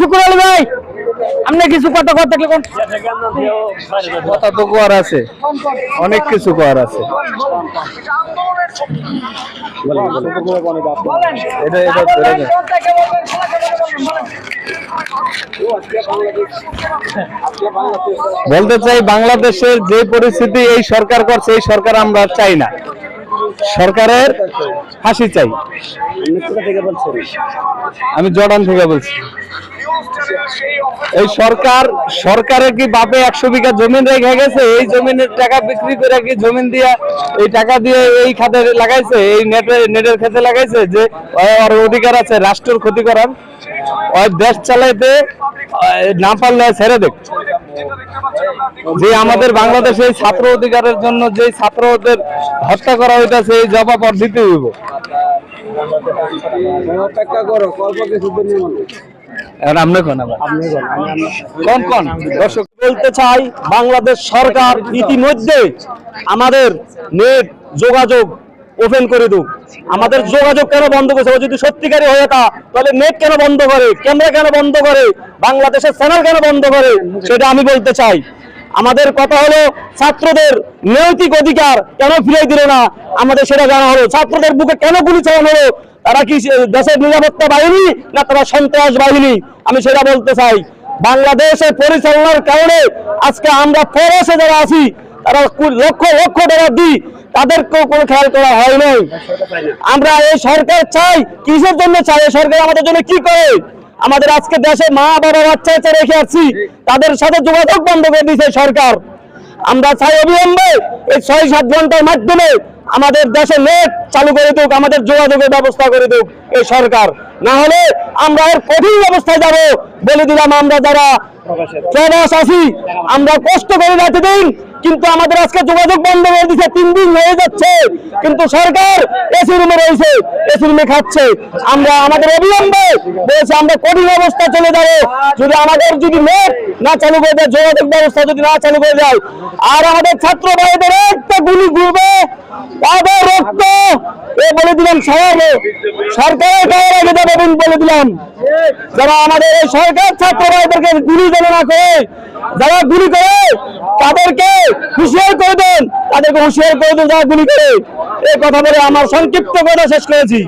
শুকুর আলী ভাই, আপনি কিছু কথা কথা কি কোন কথা তো করার আছে, অনেক কিছু করার আছে। এটা এটা বলতে চাই, বাংলাদেশের যে পরিস্থিতি এই সরকার করছে, এই সরকার আমরা চাই না। সরকারের ফাঁসি চাই। আমি জর্ডান থেকে বলছি। এই সরকারে কি বাপে 100 বিঘা জমিন রেখে গেছে? এই জমিনের টাকা বিক্রি করে কি জমিন দিয়া এই টাকা দিয়ে এই খাতে লাগাইছে, এই নেটের খাতে লাগাইছে যে ওর অধিকার আছে রাষ্ট্রের ক্ষতি করার? ওই দেশ চালাইতে না পারলে ছেড়ে দেখ। যে আমাদের বাংলাদেশে ছাত্র অধিকারের জন্য যে ছাত্রদের হত্যা করা হইতেছে, এই জবাব আর দিতে হইব। দর্শক বলতে চাই, বাংলাদেশ সরকার ইতিমধ্যে আমাদের নেট যোগাযোগ ওপেন করে দেব। আমাদের যোগাযোগ কেন বন্ধ করেছে? যদি সত্যিকারই হয়ে তা তাহলে নেট কেন বন্ধ করে, ক্যামেরা কেন বন্ধ করে, বাংলাদেশের চ্যানেল কেন বন্ধ করে, সেটা আমি বলতে চাই। আমাদের কথা হলো, ছাত্রদের নৈতিক অধিকার কেন ফিরিয়ে দিল না, আমাদের সেটা জানা হলো। ছাত্রদের বুকে কেন গুলি চালানো হলো? তারা কি দেশের নিরাপত্তা বাহিনী না তারা সন্ত্রাস বাহিনী? আমি সেটা বলতে চাই। বাংলাদেশের পরিচালনার কারণে আজকে আমরা ফরেস্টে যারা আছি, তারা লক্ষ লক্ষ টাকা দিই, তাদেরকেও কোনো খেয়াল করা হয় নাই। আমরা এই সরকার চাই, কিসের জন্য চাই? এই সরকার আমাদের জন্য কি করে? আমাদের আজকে দেশে মা বাবা বাচ্চা বাচ্চা রেখে আসছি, তাদের সাথে যোগাযোগ বন্ধ করে দিয়েছে সরকার। আমরা চাই অবিলম্বে এই 6-7 ঘন্টার মাধ্যমে আমাদের দেশে নেট চালু করে দেব, আমাদের যোগাযোগের ব্যবস্থা করে দেব এই সরকার। না হলে আমরা এর কঠিন অবস্থায় যাব। বলে দিলাম, আমরা যারা প্রবাস আছি, আমরা কষ্ট করে রাতে দিন, কিন্তু আমাদের আজকে যোগাযোগ বন্ধ করে দিচ্ছে। 3 দিন হয়ে যাচ্ছে, কিন্তু সরকার এসি রুমে রয়েছে, এসি রুমে খাচ্ছে। আমরা আমাদের অবিলম্বে বলেছি, আমরা কঠিন অবস্থা চলে যাবো যদি আমাদের নেট না চালু করে দেয়, যোগাযোগ ব্যবস্থা যদি না চালু করে দেয়। আর আমাদের ছাত্র ভাইদের একটা গুলি ঘুরবে, তাদের রক্ত বলে দিলাম সরকারের গায়ের আগে যাবে বলে দিলাম। যারা আমাদের এই সরকার ছাত্র ভাইদেরকে গুলি যেন না করে, যারা গুলি করে তাদেরকে হুঁশিয়ার করে দেন, তাদেরকে হুঁশিয়ার করে দেন যারা গুলি করে। এই কথা বলে আমার সংক্ষিপ্ত কথা শেষ করেছি।